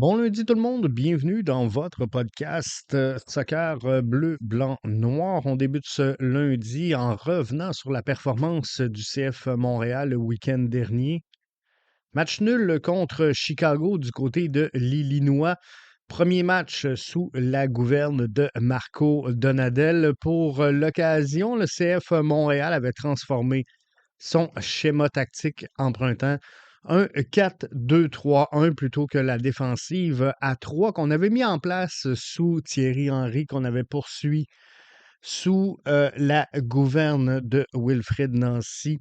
Bon lundi tout le monde, bienvenue dans votre podcast Soccer bleu, blanc, noir. On débute ce lundi en revenant sur la performance du CF Montréal le week-end dernier. Match nul contre Chicago du côté de l'Illinois. Premier match sous la gouverne de Marco Donadel. Pour l'occasion, le CF Montréal avait transformé son schéma tactique empruntant un 4-2-3-1 plutôt que la défensive à 3 qu'on avait mis en place sous Thierry Henry, qu'on avait poursuivi sous la gouverne de Wilfrid Nancy,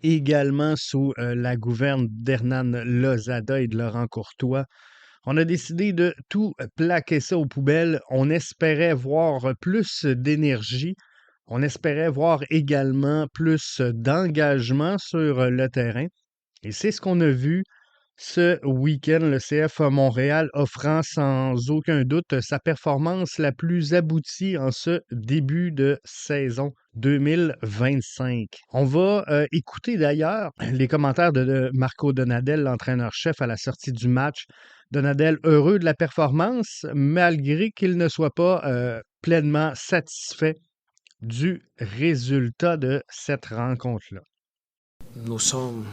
également sous la gouverne d'Hernan Lozada et de Laurent Courtois. On a décidé de tout plaquer ça aux poubelles. On espérait voir plus d'énergie. On espérait voir également plus d'engagement sur le terrain. Et c'est ce qu'on a vu ce week-end. Le CF Montréal offrant sans aucun doute sa performance la plus aboutie en ce début de saison 2025. On va écouter d'ailleurs les commentaires de Marco Donadel, l'entraîneur-chef, à la sortie du match. Donadel heureux de la performance, malgré qu'il ne soit pas pleinement satisfait du résultat de cette rencontre-là. Nous sommes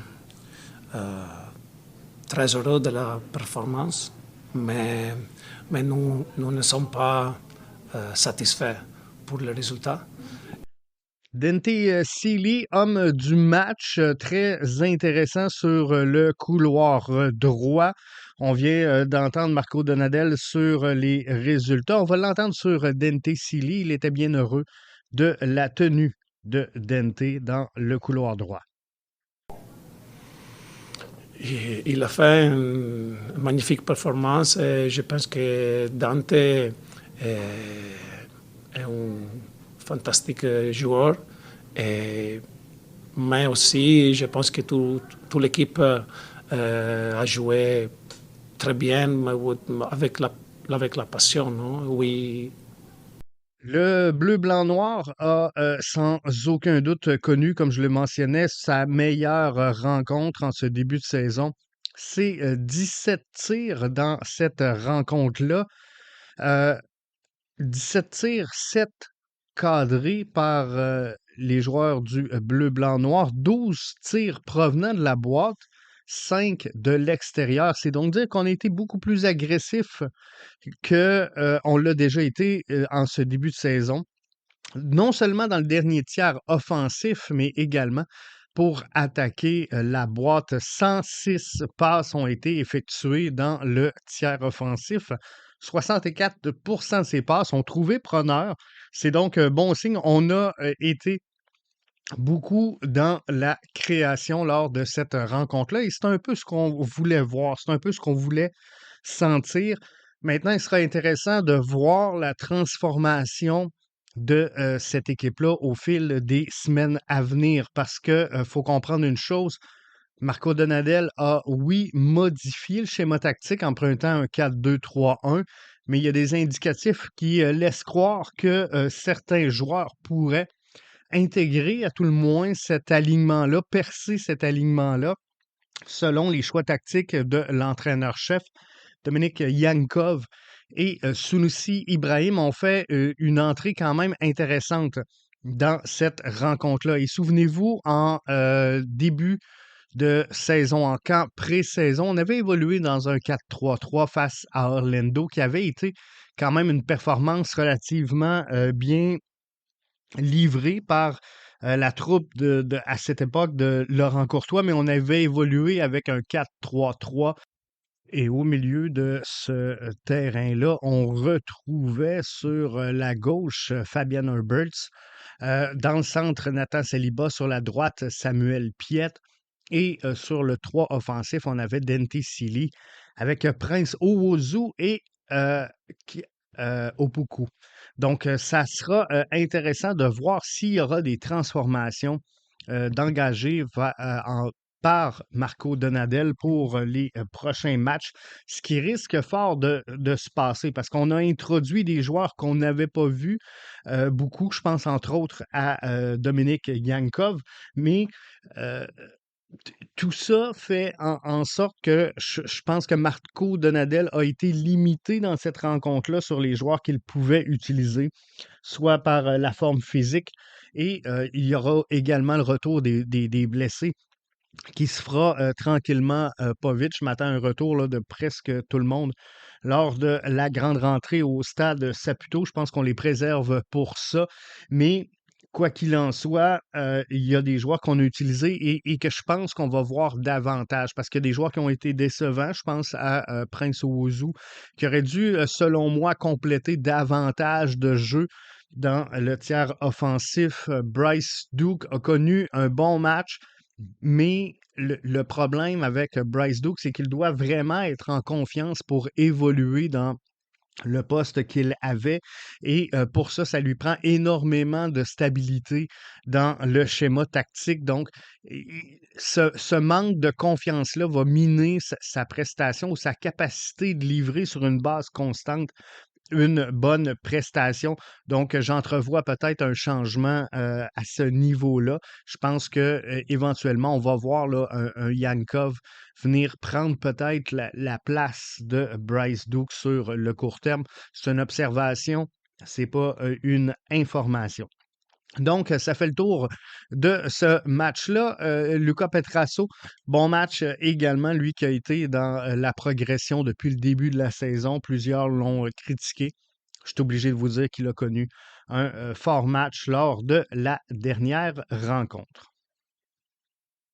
euh, très heureux de la performance, mais nous ne sommes pas satisfaits pour le résultat. Dante Sealy, homme du match, très intéressant sur le couloir droit. On vient d'entendre Marco Donadel sur les résultats. On va l'entendre sur Dante Sealy. Il était bien heureux de la tenue de Dante dans le couloir droit. Il a fait une magnifique performance et je pense que Dante est un fantastique joueur. Mais aussi, je pense que toute l'équipe a joué très bien, avec la passion. Non? Oui. Le bleu-blanc-noir a sans aucun doute connu, comme je le mentionnais, sa meilleure rencontre en ce début de saison. C'est 17 tirs dans cette rencontre-là. Euh, 17 tirs, 7 cadrés par les joueurs du bleu-blanc-noir, 12 tirs provenant de la boîte, 5 de l'extérieur. C'est donc dire qu'on a été beaucoup plus agressif que on l'a déjà été en ce début de saison. Non seulement dans le dernier tiers offensif, mais également pour attaquer la boîte. 106 passes ont été effectuées dans le tiers offensif. 64 de ces passes ont trouvé preneur. C'est donc un bon signe. On a été beaucoup dans la création lors de cette rencontre-là et c'est un peu ce qu'on voulait voir, c'est un peu ce qu'on voulait sentir. Maintenant, il sera intéressant de voir la transformation de cette équipe-là au fil des semaines à venir parce que faut comprendre une chose. Marco Donadel a, oui, modifié le schéma tactique empruntant un 4-2-3-1, mais il y a des indicatifs qui laissent croire que certains joueurs pourraient intégrer à tout le moins cet alignement-là, percer cet alignement-là, selon les choix tactiques de l'entraîneur-chef. Dominique Yankov et Sunusi Ibrahim ont fait une entrée quand même intéressante dans cette rencontre-là. Et souvenez-vous, en début de saison, en camp pré-saison, on avait évolué dans un 4-3-3 face à Orlando, qui avait été quand même une performance relativement bien livrée par la troupe à cette époque de Laurent Courtois, mais on avait évolué avec un 4-3-3 et au milieu de ce terrain-là, on retrouvait sur la gauche Fabian Herberts, dans le centre Nathan Saliba, sur la droite Samuel Piet et sur le 3 offensif, on avait Dante Sealy avec Prince Owozu et euh, Opoku. Donc, ça sera intéressant de voir s'il y aura des transformations d'engager par Marco Donadel pour les prochains matchs, ce qui risque fort de se passer parce qu'on a introduit des joueurs qu'on n'avait pas vus beaucoup. Je pense entre autres à Dominique Yankov, mais Tout ça fait en sorte que je pense que Marco Donadel a été limité dans cette rencontre-là sur les joueurs qu'il pouvait utiliser, soit par la forme physique et il y aura également le retour des blessés qui se fera tranquillement pas vite. Je m'attends à un retour là, de presque tout le monde lors de la grande rentrée au stade Saputo. Je pense qu'on les préserve pour ça. Mais quoi qu'il en soit, il y a des joueurs qu'on a utilisés et que je pense qu'on va voir davantage parce qu'il y a des joueurs qui ont été décevants. Je pense à Prince Owuzu qui aurait dû, selon moi, compléter davantage de jeux dans le tiers offensif. Bryce Duke a connu un bon match, mais le problème avec Bryce Duke, c'est qu'il doit vraiment être en confiance pour évoluer dans le poste qu'il avait. Et pour ça, ça lui prend énormément de stabilité dans le schéma tactique. Donc, ce manque de confiance-là va miner sa prestation ou sa capacité de livrer sur une base constante une bonne prestation. Donc, j'entrevois peut-être un changement à ce niveau-là. Je pense que éventuellement, on va voir là, un Yankov venir prendre peut-être la place de Bryce Duke sur le court terme. C'est une observation, c'est pas une information. Donc, ça fait le tour de ce match-là. Luca Petrasso, bon match également, lui qui a été dans la progression depuis le début de la saison. Plusieurs l'ont critiqué. Je suis obligé de vous dire qu'il a connu un fort match lors de la dernière rencontre.